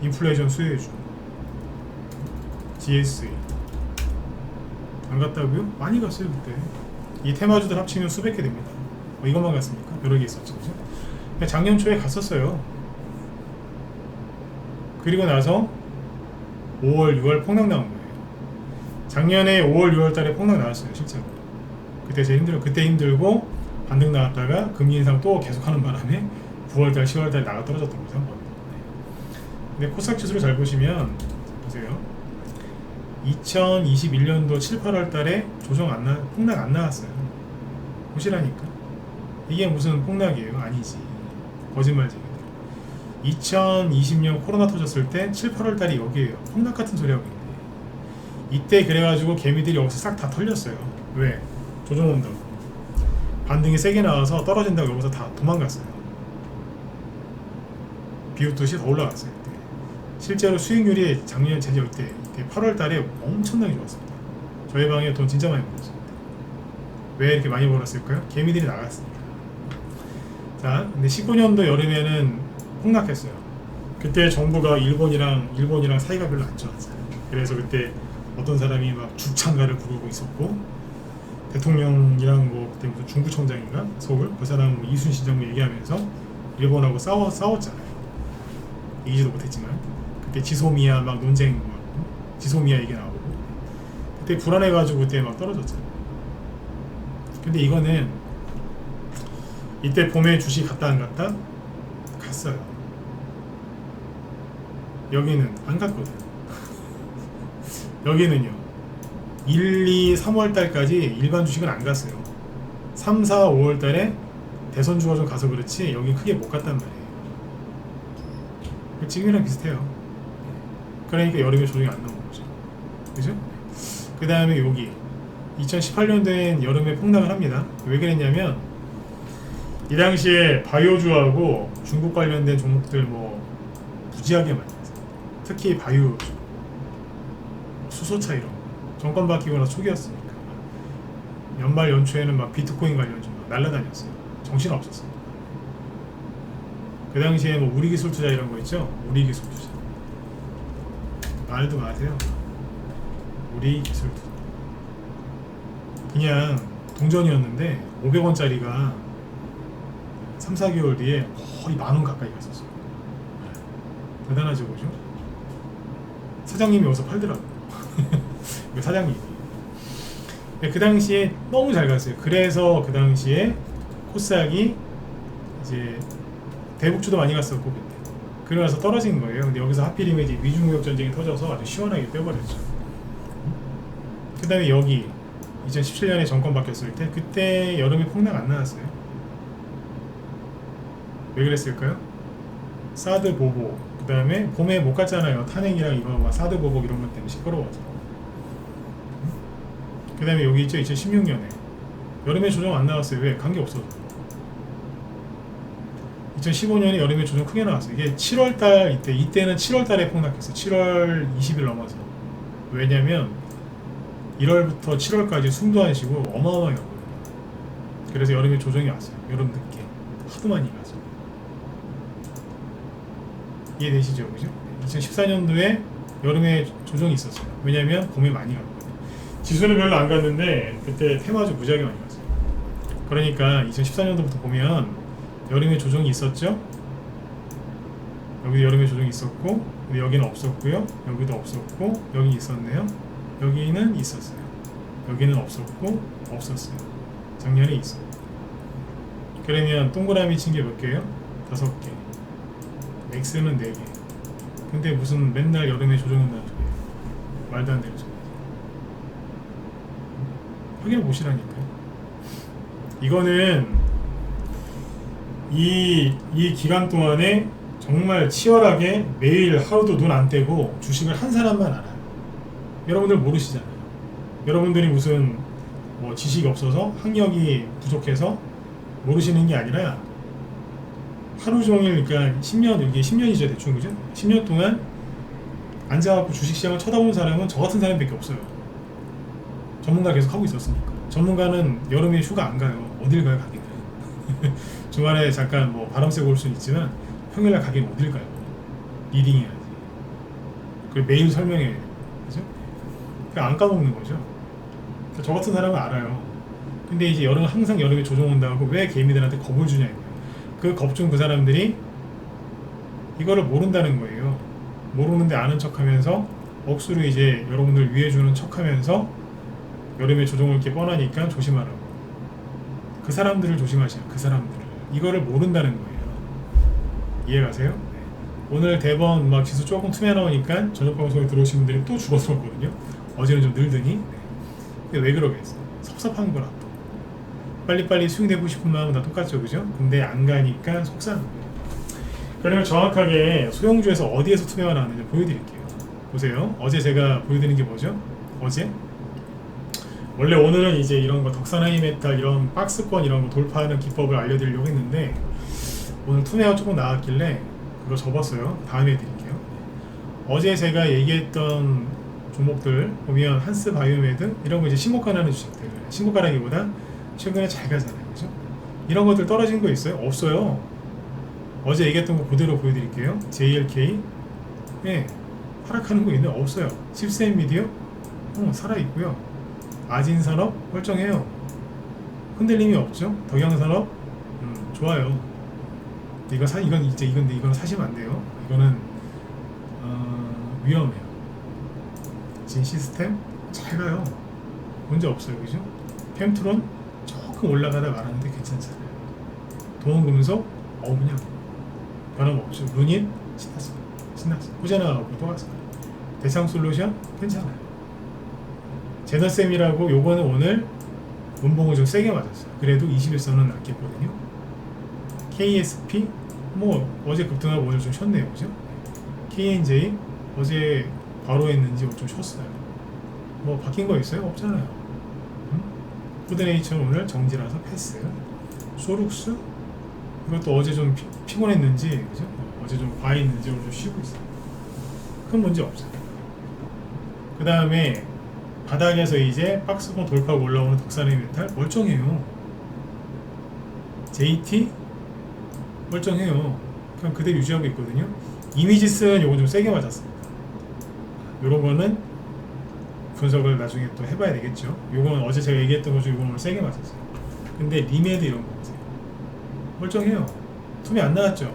인플레이션 수혜주, GSA 안 갔다고요? 많이 갔어요 그때. 이 테마주들 합치면 수백 개 됩니다. 뭐 이것만 갔습니까? 여러 개 있었죠, 그죠? 작년 초에 갔었어요. 그리고 나서 5월, 6월 폭락 나온 거예요. 작년에 5월, 6월 달에 폭락 나왔어요, 실제로. 그때 제일 그때 힘들고 반등 나왔다가 금리 인상 또 계속하는 바람에 9월 달, 10월 달 나가 떨어졌던 거죠, 한번. 근데 코스닥 지수를 잘 보시면 보세요. 2021년도 7, 8월 달에 폭락 안 나왔어요. 보시라니까. 이게 무슨 폭락이에요? 아니지. 거짓말쟁이들. 2020년 코로나 터졌을 때 7, 8월 달이 여기에요. 폭락 같은 소리 하고 있네. 이때 그래가지고 개미들이 여기서 싹 다 털렸어요. 왜? 조정 온다고. 반등이 세게 나와서 떨어진다고 여기서 다 도망갔어요. 비웃듯이 더 올라갔어요. 이때. 실제로 수익률이 작년 제절 때 8월 달에 엄청나게 좋았습니다. 저희 방에 돈 진짜 많이 벌었습니다. 왜 이렇게 많이 벌었을까요? 개미들이 나갔습니다. 자, 근데 19년도 여름에는 폭락했어요. 그때 정부가 일본이랑 사이가 별로 안 좋았어요. 그래서 그때 어떤 사람이 막 죽창가를 부르고 있었고, 대통령이랑 뭐 그때 무슨 중구청장인가 서울 그 사람 뭐 이순신 장군 얘기하면서 일본하고 싸웠잖아요. 이기지도 못했지만 그때 지소미아 막 논쟁 지소미아 얘기 나오고 그때 불안해가지고 그때 막 떨어졌잖아요. 근데 이거는 이때 봄에 주식 갔다 안 갔다? 갔어요. 여기는 안 갔거든. 여기는요 1, 2, 3월 달까지 일반 주식은 안 갔어요. 3, 4, 5월 달에 대선주가 좀 가서 그렇지 여기 크게 못 갔단 말이에요. 지금이랑 비슷해요. 그러니까 여름에 조정이 안 나온 거죠. 그죠? 그 다음에 여기 2018년도엔 여름에 폭락을 합니다. 왜 그랬냐면 이 당시에 바이오주하고 중국 관련된 종목들 뭐 무지하게 많이 했어요. 특히 바이오주, 수소차 이런 거 정권 바뀌거나 초기였으니까 연말 연초에는 막 비트코인 관련주 막 날라다녔어요. 정신 없었어요. 그 당시에 뭐 우리기술 투자 이런 거 있죠? 우리기술 투자 말도 마세요. 우리기술 투자 그냥 동전이었는데 500원짜리가 3, 4개월 뒤에 거의 만원 가까이 갔었어요. 대단하죠, 그죠? 사장님이 여기서 팔더라고요. 그 사장님이. 그 당시에 너무 잘 갔어요. 그래서 그 당시에 코스닥이 이제 대북주도 많이 갔었고 그때. 그러면서 떨어진 거예요. 근데 여기서 하필이면 이제 미중무역 전쟁이 터져서 아주 시원하게 빼버렸죠. 그 다음에 여기 2017년에 정권 바뀌었을 때 그때 여름에 폭락 안 나왔어요. 왜 그랬을까요? 사드 보복, 그 다음에 봄에 못 갔잖아요. 탄핵이랑 이거 막 사드 보복 이런 것 때문에 시끄러워서. 그 다음에 여기 있죠. 2016년에 여름에 조정 안 나왔어요. 왜? 관계 없어서. 2015년에 여름에 조정 크게 나왔어요. 이게 7월달 이때는 7월달에 폭락했어요. 7월 20일 넘어서. 왜냐면 1월부터 7월까지 숨도 안 쉬고 어마어마하게 왔거든요. 그래서 여름에 조정이 왔어요. 여름 늦게 하도 많이 가서. 이해되시죠? 그죠? 2014년도에 여름에 조정이 있었어요. 왜냐면 봄에 많이 갔거든요. 지수는 별로 안 갔는데 그때 테마주 무지하게 많이 갔어요. 그러니까 2014년도부터 보면 여름에 조정이 있었죠? 여기도 여름에 조정이 있었고, 근데 여기는 없었고요. 여기도 없었고, 여기 있었네요. 여기는 있었어요. 여기는 없었고, 없었어요. 작년에 있었고. 그러면 동그라미 친 게 몇 개예요? 5개. X는 4개. 근데 무슨 맨날 여름에 조정한다는 소리예요. 말도 안 되는 소리. 확인해 보시라니까요. 이거는 이 기간 동안에 정말 치열하게 매일 하루도 눈 안 떼고 주식을 한 사람만 알아요. 여러분들 모르시잖아요. 여러분들이 무슨 뭐 지식이 없어서 학력이 부족해서 모르시는 게 아니라 하루 종일, 그러니까 10년, 이게 10년이죠 대충, 그죠? 10년 동안 앉아갖고 주식시장을 쳐다보는 사람은 저 같은 사람밖에 없어요. 전문가 계속 하고 있었으니까. 전문가는 여름에 휴가 안 가요. 어딜 가요, 가기는. 주말에 잠깐 뭐 바람 쐬고 올 수는 있지만 평일날 가긴 어딜 가요. 리딩 해야지. 그리고 매일 설명해야 돼요. 그죠? 그러니까 안 까먹는 거죠. 그러니까 저 같은 사람은 알아요. 근데 이제 항상 여름에 조정 온다고 왜 개미들한테 겁을 주냐 이거예요. 그 겁 준 그 사람들이 이거를 모른다는 거예요. 모르는데 아는 척하면서 억수로 이제 여러분들 위해주는 척하면서 여름에 조정을 이렇게 뻔하니까 조심하라고. 그 사람들을 조심하시라. 그 사람들을. 이거를 모른다는 거예요. 이해가세요? 네. 오늘 대번 막 지수 조금 투매 나오니까 저녁 방송에 들어오신 분들이 또 죽어들었거든요. 어제는 좀 늘더니. 네. 근데 왜 그러겠어? 섭섭한 거라 또. 빨리빨리 수익내고 싶은 마음은 다 똑같죠, 그죠? 근데 안 가니까 속상한 거예요. 그러면 정확하게 소형주에서 어디에서 투매가 나왔는지 보여드릴게요. 보세요. 어제 제가 보여드린 게 뭐죠? 어제? 원래 오늘은 이제 이런 거 덕산하이메탈 이런 박스권 이런 거 돌파하는 기법을 알려드리려고 했는데 오늘 투매가 조금 나왔길래 그거 접었어요. 다음에 드릴게요. 어제 제가 얘기했던 종목들 보면 한스 바이오메드 이런 거 이제 신고가라는 주식들, 신고가라기보다 최근에 잘 가잖아요, 그죠? 이런 것들 떨어진 거 있어요? 없어요. 어제 얘기했던 거 그대로 보여드릴게요. JLK, 네, 하락하는 거 있는데 없어요. 칩셋 미디어, 살아 있고요. 아진산업 멀쩡해요. 흔들림이 없죠. 덕양산업, 좋아요. 이건 사시면 안 돼요. 이거는 위험해요. 진시스템 잘 가요. 문제 없어요, 그죠? 펜트론 조금 올라가다 말았는데 괜찮잖아요. 동원금속 그냥 변함없죠. 루닛 신났어요. 후자나가고 또 왔어요. 대상솔루션 괜찮아요. 제너쌤이라고 요거는 오늘 문봉을 좀 세게 맞았어요. 그래도 21선은 낫겠거든요. KSP 뭐 어제 급등하고 오늘 좀 쉬었네요, 그죠? KNJ 어제 바로 했는지 좀 쉬었어요. 뭐 바뀐 거 있어요? 없잖아요. 푸드네이처 오늘 정지라서 패스. 소룩스 이것도 어제 좀 피곤했는지, 그죠? 어제 좀 과했는지 오늘 좀 쉬고 있어요. 큰 문제 없어요. 그 다음에 바닥에서 이제 박스권 돌파하고 올라오는 덕산의 메탈 멀쩡해요. JT 멀쩡해요. 그냥 그대로 유지하고 있거든요. 이미지스는 요거 좀 세게 맞았습니다. 요런 거는 분석을 나중에 또 해봐야 되겠죠. 요건 어제 제가 얘기했던 것 중에 요거는 세게 맞았어요. 근데 리메드 이런 거 보세요. 멀쩡해요. 투매 안 나왔죠.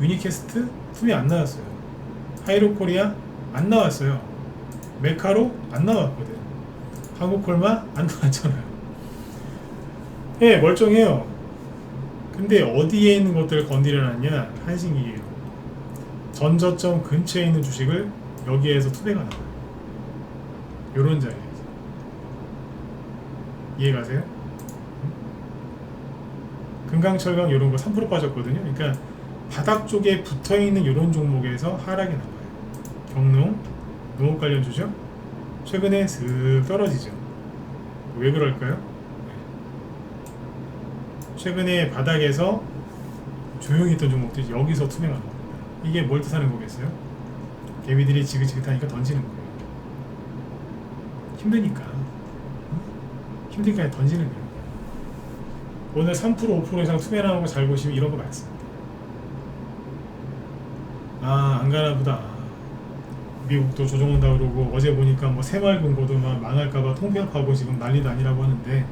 유니캐스트 투매 안 나왔어요. 하이로코리아 안 나왔어요. 메카로 안 나왔거든. 한국콜마 안 나왔잖아요. 예, 멀쩡해요. 근데 어디에 있는 것들을 건드려놨냐? 한신기계로. 전저점 근처에 있는 주식을 여기에서 투배가 나와요. 요런 자리에서. 이해가세요? 금강철강 요런 거 3% 빠졌거든요. 그러니까 바닥 쪽에 붙어있는 요런 종목에서 하락이 나와요. 경농, 농업 관련주죠. 최근에 슥 떨어지죠. 왜 그럴까요? 최근에 바닥에서 조용히 있던 종목들이 여기서 투명한 겁니다. 이게 뭘 뜻하는 거겠어요? 개미들이 지긋지긋하니까 던지는 거예요. 힘드니까. 힘드니까 던지는 거예요. 오늘 3% 5% 이상 투매나오는 거 잘 보시면 이런 거 많습니다. 아, 안 가나 보다. 미국도 조정 온다 그러고 어제 보니까 뭐 새마을금고도 막 망할까봐 통폐합하고 지금 난리도 아니라고 하는데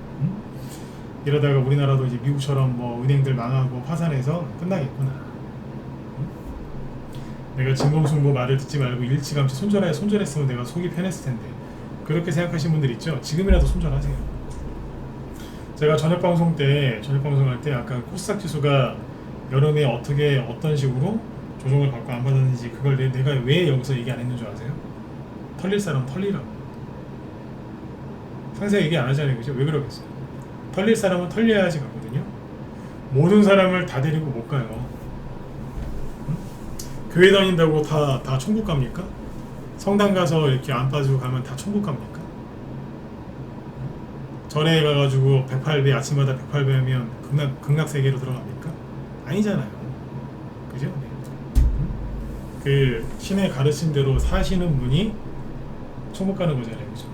이러다가 우리나라도 이제 미국처럼 뭐 은행들 망하고 파산해서 끝나겠구나. 내가 진공승부 말을 듣지 말고 일찌감치 손절했으면 내가 속이 편했을 텐데 그렇게 생각하시는 분들 있죠? 지금이라도 손절하세요. 제가 저녁 방송할 때 아까 코스닥 지수가 여름에 어떤 식으로 조정을 받고 안 받았는지 그걸 내가 왜 여기서 얘기 안 했는 줄 아세요? 털릴 사람 털리라고. 상세히 얘기 안 하잖아요, 그죠? 왜 그러겠어요? 털릴 사람은 털려야지 가거든요. 모든 사람을 다 데리고 못 가요. 응? 교회 다닌다고 다 천국 갑니까? 성당 가서 이렇게 안 빠지고 가면 다 천국 갑니까? 절에 가가지고 108배 아침마다 108배 하면 극락세계로 들어갑니까? 아니잖아요. 그죠? 네. 그 신의 가르친 대로 사시는 분이 천국 가는 거잖아요. 그죠?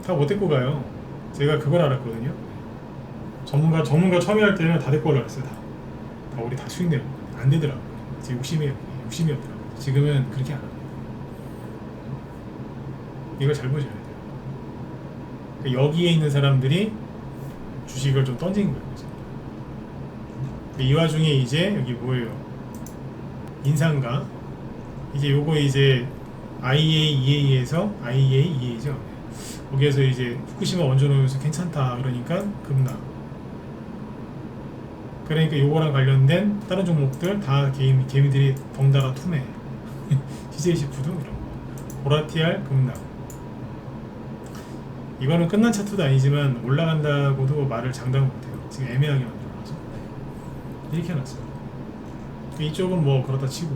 다 못 데리고 가요. 제가 그걸 알았거든요. 전문가 처음에 할 때는 다 데리고 올라 그랬어요. 다 우리 다 수익 내고 안 되더라고요. 제 욕심이었더라고요. 지금은 그렇게 안 합니다. 이걸 잘 보셔야 돼요. 그러니까 여기에 있는 사람들이 주식을 좀 던진 거예요. 이 와중에 이제 여기 뭐예요? 인상가 이제 요거 이제 IAEA에서 IAEA죠. 거기에서 이제 후쿠시마 원전오염수 괜찮다 그러니까 급락. 그러니까 요거랑 관련된 다른 종목들 다 개미들이 덩달아 투매. CJC푸드 이런 거. 보라티알 급락. 이거는 끝난 차트도 아니지만 올라간다고도 말을 장담 못해요. 지금 애매하게 만들어놔서 이렇게 해놨어요. 이쪽은 뭐 그렇다 치고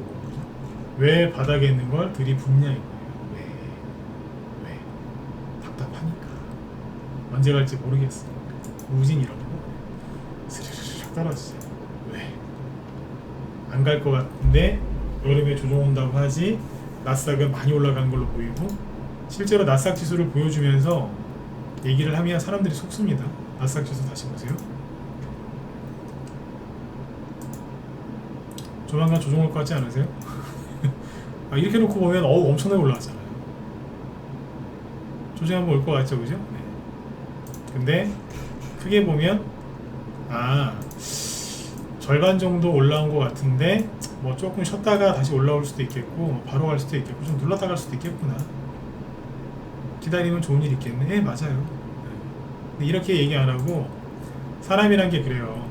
왜 바닥에 있는 걸 들이붓냐 이거예요. 왜? 답답하니까. 언제 갈지 모르겠으니까. 우진 이런 거 스르르르 떨어지죠. 왜? 안 갈 것 같은데 여름에 조정 온다고 하지. 나스닥은 많이 올라간 걸로 보이고 실제로 나스닥 지수를 보여주면서 얘기를 하면 사람들이 속습니다. 나스닥 지수 다시 보세요. 조만간 조정 올 것 같지 않으세요? 아, 이렇게 놓고 보면 엄청나게 올라왔잖아요. 조정 한번 올 것 같죠, 그죠? 네. 근데 크게 보면 절반 정도 올라온 것 같은데 뭐 조금 쉬었다가 다시 올라올 수도 있겠고 바로 갈 수도 있겠고 좀 눌렀다 갈 수도 있겠구나. 기다리면 좋은 일 있겠네. 네, 맞아요. 근데 이렇게 얘기 안 하고 사람이란 게 그래요.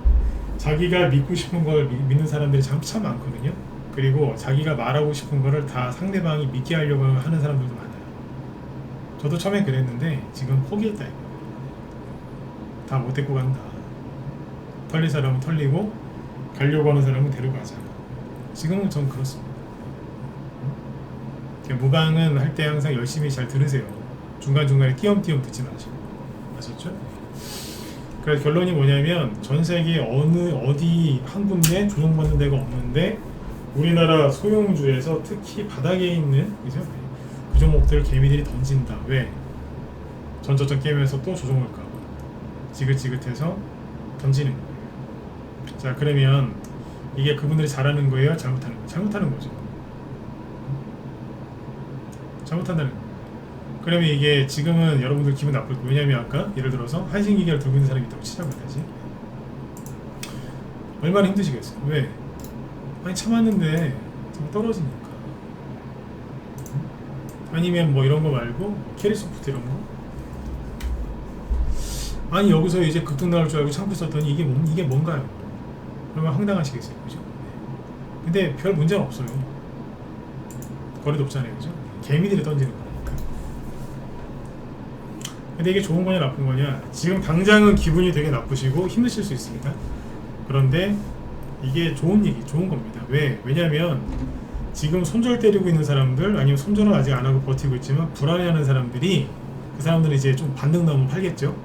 자기가 믿고 싶은 걸 믿는 사람들이 참 많거든요. 그리고 자기가 말하고 싶은 거를 다 상대방이 믿게 하려고 하는 사람들도 많아요. 저도 처음에 그랬는데 지금 포기했다 이거. 다 못 데리고 간다. 털릴 사람은 털리고 가려고 하는 사람은 데려가자. 지금은 전 그렇습니다. 무방은 할 때 항상 열심히 잘 들으세요. 중간중간에 띄엄띄엄 듣지 마시고. 아셨죠? 그래서 결론이 뭐냐면 전 세계 어디 한 군데 조정받는 데가 없는데 우리나라 소형주에서 특히 바닥에 있는 그죠? 그 종목들을 개미들이 던진다. 왜? 전저점 깨면서 또 조정 올까 봐. 지긋지긋해서 던지는 거예요. 자, 그러면 이게 그분들이 잘하는 거예요? 잘못하는 거예요? 잘못하는 거죠. 잘못한다는 거예요. 그러면 이게 지금은 여러분들 기분 나쁠 거예요. 왜냐면 아까 예를 들어서 한신기계를 들고 있는 사람이 있다고 치자고 해야지. 얼마나 힘드시겠어요? 왜? 아니 참았는데 좀 떨어지니까. 아니면 뭐 이런 거 말고 캐리소프트 이런 거 아니 여기서 이제 급등 나올 줄 알고 참고 있었더니 이게 뭔가요? 그러면 황당하시겠어요, 그죠? 근데 별 문제는 없어요. 거리도 없잖아요, 그죠? 개미들이 던지는 거니까. 근데 이게 좋은 거냐 나쁜 거냐? 지금 당장은 기분이 되게 나쁘시고 힘드실 수 있습니다. 그런데 이게 좋은 겁니다. 왜냐면 지금 손절 때리고 있는 사람들, 아니면 손절은 아직 안 하고 버티고 있지만 불안해하는 사람들이, 그 사람들은 이제 좀 반등 나오면 팔겠죠.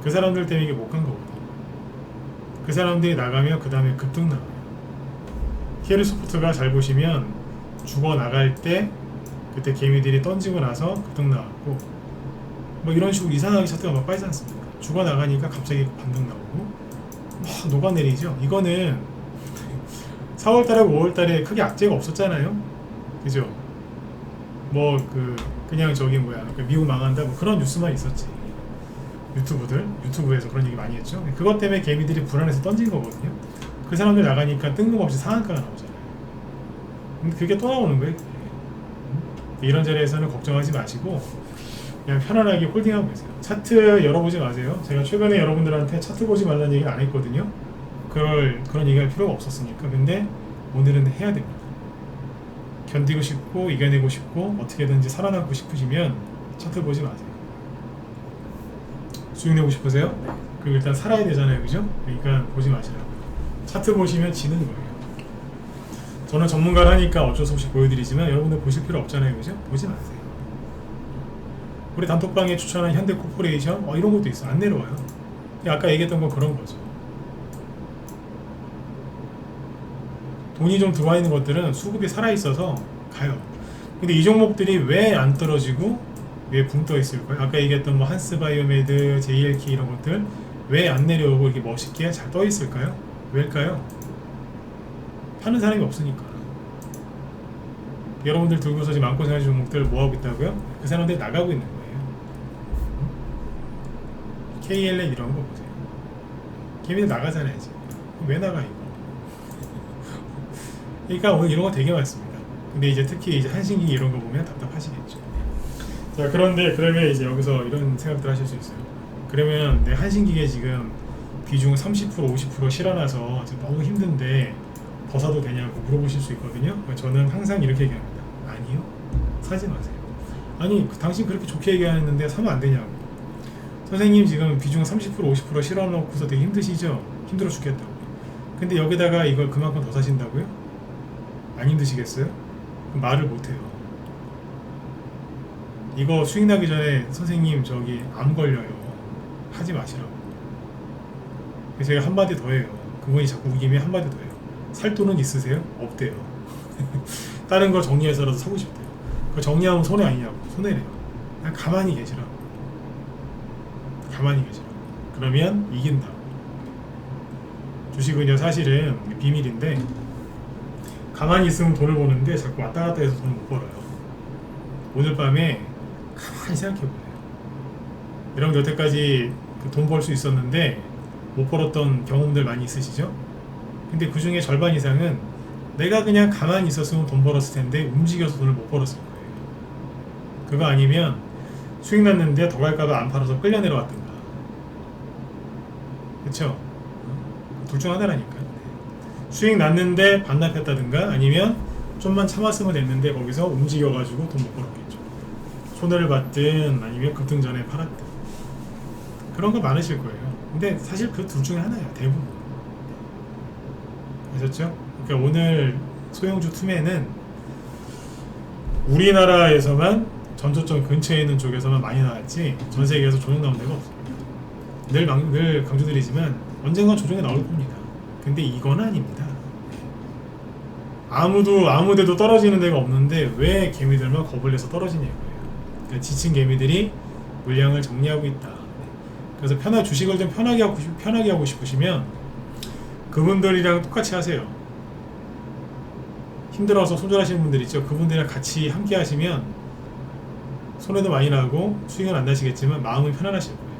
그 사람들 때문에 이게 못 간 거거든요. 그 사람들이 나가면 그 다음에 급등 나와요. 히에르 소프트가 잘 보시면 죽어 나갈 때 그때 개미들이 던지고 나서 급등 나왔고, 뭐 이런 식으로 이상하게 차트가 막 빠지지 않습니까? 죽어 나가니까 갑자기 반등 나오고 막 녹아내리죠. 이거는 4월달하고 5월달에 크게 악재가 없었잖아요, 그죠? 뭐 그냥 저기 미국 망한다 뭐 그런 뉴스만 있었지. 유튜브에서 그런 얘기 많이 했죠. 그것 때문에 개미들이 불안해서 던진 거거든요. 그 사람들 나가니까 뜬금없이 상한가가 나오잖아요. 근데 그게 또 나오는 거예요. 이런 자리에서는 걱정하지 마시고 그냥 편안하게 홀딩하고 계세요. 차트 열어보지 마세요. 제가 최근에 여러분들한테 차트 보지 말라는 얘기를 안 했거든요. 그런 얘기할 필요가 없었으니까. 근데 오늘은 해야 됩니다. 견디고 싶고 이겨내고 싶고 어떻게든지 살아남고 싶으시면 차트 보지 마세요. 수익 내고 싶으세요? 그리고 일단 살아야 되잖아요, 그죠? 그러니까 보지 마시라고요. 차트 보시면 지는 거예요. 저는 전문가라니까 어쩔 수 없이 보여드리지만 여러분들 보실 필요 없잖아요, 그죠? 보지 마세요. 우리 단톡방에 추천한 현대코퍼레이션 이런 것도 있어. 안 내려와요. 아까 얘기했던 건 그런 거죠. 돈이 좀 들어와 있는 것들은 수급이 살아있어서 가요. 근데 이 종목들이 왜 안 떨어지고 왜 붕 떠 있을까요? 아까 얘기했던 뭐 한스바이오메드, JLK 이런 것들 왜 안 내려오고 이렇게 멋있게 잘 떠 있을까요? 왜일까요? 파는 사람이 없으니까. 여러분들 들고서 지금 마음고생하는 종목들 뭐 하고 있다고요? 그 사람들이 나가고 있는 거예요. KLN 이런 거 보세요. 걔네들 나가잖아요, 지금. 왜 나가 이거? 그러니까 오늘 이런 거 되게 많습니다. 근데 이제 특히 이제 한신기 이런 거 보면 답답하시겠죠. 자, 그러면 이제 여기서 이런 생각들 하실 수 있어요. 그러면 내 한신기계 지금 비중 30% 50% 실어놔서 지금 너무 힘든데 더 사도 되냐고 물어보실 수 있거든요. 저는 항상 이렇게 얘기합니다. 아니요, 사지 마세요. 아니 당신 그렇게 좋게 얘기하는데 사면 안 되냐고. 선생님 지금 비중 30% 50% 실어놓고서 되게 힘드시죠? 힘들어 죽겠다고. 근데 여기다가 이걸 그만큼 더 사신다고요? 안 힘드시겠어요? 그럼 말을 못해요. 이거 수익 나기 전에 선생님 저기 암 걸려요. 하지 마시라고. 그래서 제가 한마디 더 해요. 그분이 자꾸 우기면 한마디 더 해요. 살 돈은 있으세요? 없대요. 다른 거 정리해서라도 사고 싶대요. 그거 정리하면 손해 아니냐고. 손해래요. 그냥 가만히 계시라고. 가만히 계시라고. 그러면 이긴다고. 주식은요 사실은 비밀인데 가만히 있으면 돈을 버는데 자꾸 왔다 갔다 해서 돈을 못 벌어요. 오늘 밤에 가만히 생각해보세요. 여러분 여태까지 돈 벌 수 있었는데 못 벌었던 경험들 많이 있으시죠? 근데 그 중에 절반 이상은 내가 그냥 가만히 있었으면 돈 벌었을 텐데 움직여서 돈을 못 벌었을 거예요. 그거 아니면 수익 났는데 더 갈까봐 안 팔아서 끌려 내려왔던가. 그쵸? 둘 중 하나라니까요. 수익 났는데 반납했다든가 아니면 좀만 참았으면 됐는데 거기서 움직여가지고 돈 못 벌었겠죠. 손해를 봤든 아니면 급등 전에 팔았든 그런 거 많으실 거예요. 근데 사실 그 둘 중에 하나예요. 대부분. 아셨죠? 그러니까 오늘 소형주 투매는 우리나라에서만 전저점 근처에 있는 쪽에서만 많이 나왔지 전 세계에서 조정 나온 데가 없습니다. 늘 강조드리지만 언젠간 조정이 나올 겁니다. 근데 이건 아닙니다. 아무 데도 떨어지는 데가 없는데 왜 개미들만 겁을 내서 떨어지냐고요. 그러니까 지친 개미들이 물량을 정리하고 있다. 그래서 주식을 좀 편하게 하고 싶으시면 그분들이랑 똑같이 하세요. 힘들어서 손절하시는 분들 있죠. 그분들이랑 같이 함께 하시면 손해도 많이 나고 수익은 안 나시겠지만 마음은 편안하실 거예요.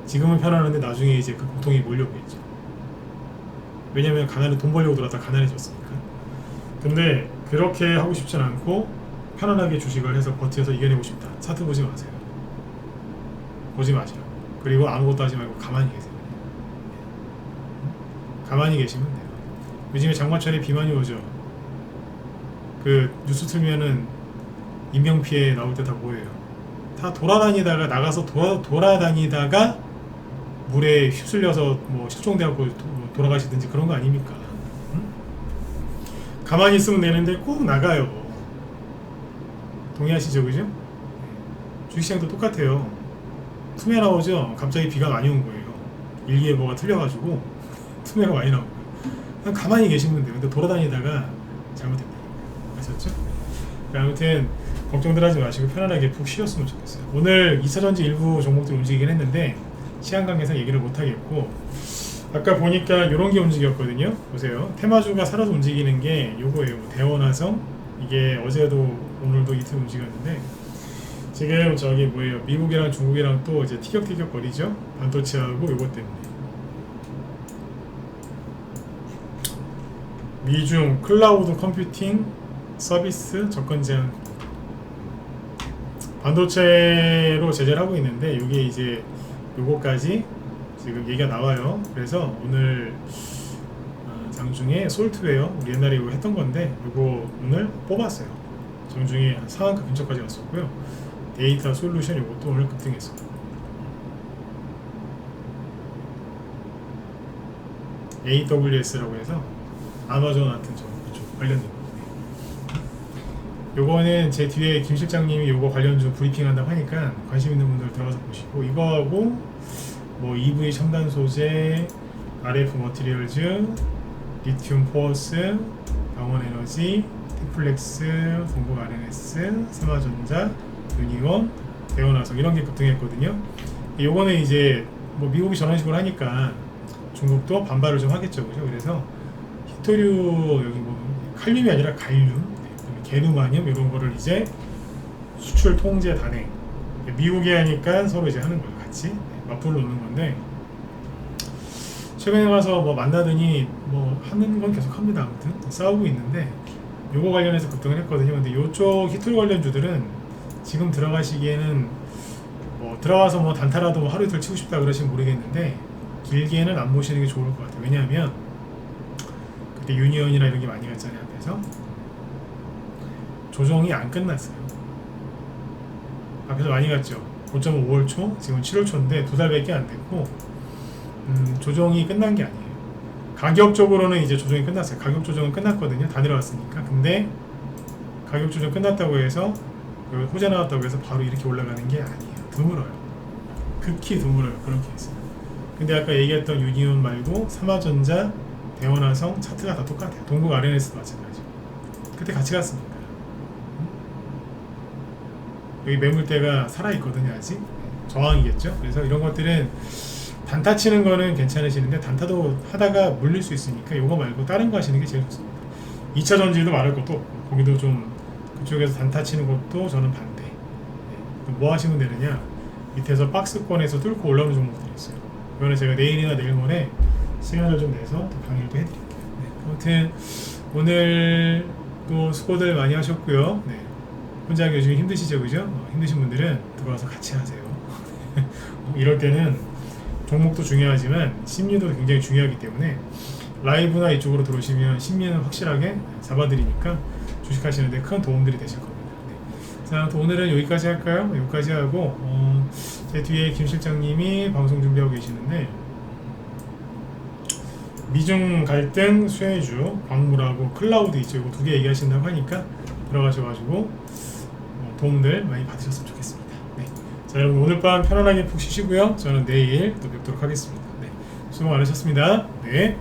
지금은 편안한데 나중에 이제 그 고통이 몰려오겠죠. 왜냐면 돈 벌려고 들었다 가난해졌으니까. 근데 그렇게 하고 싶진 않고 편안하게 주식을 해서 버텨서 이겨내고 싶다. 차트 보지 마세요. 보지 마시라고. 그리고 아무것도 하지 말고 가만히 계세요. 가만히 계시면 돼요. 요즘에 장마철에 비 많이 오죠. 그 뉴스 틀면은 인명피해 나올 때 다 뭐예요? 다 돌아다니다가 나가서 돌아다니다가 물에 휩쓸려서 뭐 실종돼갖고 돌아가시든지 그런 거 아닙니까? 응? 가만히 있으면 되는데 꼭 나가요. 동의하시죠, 그죠? 주식시장도 똑같아요. 투매 나오죠? 갑자기 비가 많이 온 거예요. 일기예보가 틀려가지고 투매가 많이 나온 거예요. 그냥 가만히 계시면 돼요. 근데 돌아다니다가 잘못됩니다. 아셨죠? 아무튼 걱정들 하지 마시고 편안하게 푹 쉬었으면 좋겠어요. 오늘 2차전지 일부 종목들 움직이긴 했는데 시간 관계상 얘기를 못 하겠고, 아까 보니까 이런 게 움직였거든요. 보세요. 테마주가 살아서 움직이는 게 요거예요. 대원화성. 이게 어제도 오늘도 이틀 움직였는데 지금 저기 뭐예요? 미국이랑 중국이랑 또 이제 티격태격 거리죠. 반도체하고 요것 때문에. 미중 클라우드 컴퓨팅 서비스 접근 제한. 반도체로 제재를 하고 있는데 이게 이제 요거까지 지금 얘기가 나와요. 그래서 오늘 장중에 솔트웨어, 우리 옛날에 이거 했던 건데 요거 오늘 뽑았어요. 장중에 상한가 근처까지 갔었고요. 데이터 솔루션 요것도 오늘 급등했어요. AWS라고 해서 아마존한테 좀 관련된 거. 요거는 제 뒤에 김 실장님이 요거 관련주 브리핑 한다고 하니까 관심 있는 분들 들어가서 보시고, 이거하고 뭐 EV 첨단 소재, RF 머티리얼즈, 리튬 포어스, 강원 에너지, 티플렉스, 동국 RNS, 삼화전자, 유니온, 대원화성 이런 게 급등했거든요. 요거는 이제 뭐 미국이 저런 식으로 하니까 중국도 반발을 좀 하겠죠, 그죠? 그래서 히토류 여기 뭐 칼륨이 아니라 갈륨, 게르마늄 이런 거를 이제 수출 통제 단행, 미국이 하니까 서로 이제 하는 거예요. 같이 맞불로 놓는 건데, 최근에 와서 뭐 만나더니 뭐 하는 건 계속 합니다. 아무튼 싸우고 있는데 요거 관련해서 급등을 했거든요. 근데 요쪽 히토류 관련주들은 지금 들어가시기에는 뭐 들어와서 뭐 단타라도 뭐 하루 이틀 치고 싶다 그러시면 모르겠는데 길게는 안 보시는 게 좋을 것 같아요. 왜냐하면 그때 유니온이나 이런 게 많이 갔잖아요. 그래서 조정이 안 끝났어요. 앞에서 많이 갔죠. 고점 5월 초, 지금 7월 초인데 2달밖에 안 됐고, 조정이 끝난 게 아니에요. 가격적으로는 이제 조정이 끝났어요. 가격 조정은 끝났거든요. 다 내려왔으니까. 근데 가격 조정 끝났다고 해서 호재 나왔다고 해서 바로 이렇게 올라가는 게 아니에요. 드물어요. 극히 드물어요. 그런 케이스는. 근데 아까 얘기했던 유니온 말고 삼화전자, 대원화성 차트가 다 똑같아요. 동국 RNS도 마찬가지고. 그때 같이 갔으니까. 여기 매물대가 살아있거든요. 아직 저항이겠죠. 그래서 이런 것들은 단타 치는 거는 괜찮으시는데 단타도 하다가 물릴 수 있으니까 이거 말고 다른 거 하시는 게 제일 좋습니다. 2차 전지도 말할 것도 없고, 거기도 좀 그쪽에서 단타 치는 것도 저는 반대. 뭐 하시면 되느냐, 밑에서 박스권에서 뚫고 올라오는 종목들이 있어요. 이거는 제가 내일이나 내일 모레 시간을 좀 내서 또 강의도 해드릴게요. 네. 아무튼 오늘 또 수고들 많이 하셨고요. 네. 혼자 하기 요즘에 힘드시죠, 그죠? 힘드신 분들은 들어와서 같이 하세요. 이럴 때는 종목도 중요하지만 심리도 굉장히 중요하기 때문에 라이브나 이쪽으로 들어오시면 심리는 확실하게 잡아드리니까 주식하시는데 큰 도움들이 되실 겁니다. 네. 자, 또 오늘은 여기까지 할까요? 여기까지 하고 제 뒤에 김 실장님이 방송 준비하고 계시는데, 미중 갈등, 수혜주, 광물하고 클라우드 있죠. 이거 2개 얘기하신다고 하니까 들어가셔가지고 도움들 많이 받으셨으면 좋겠습니다. 네. 자, 여러분 오늘 밤 편안하게 푹 쉬시고요. 저는 내일 또 뵙도록 하겠습니다. 네. 수고 많으셨습니다. 네.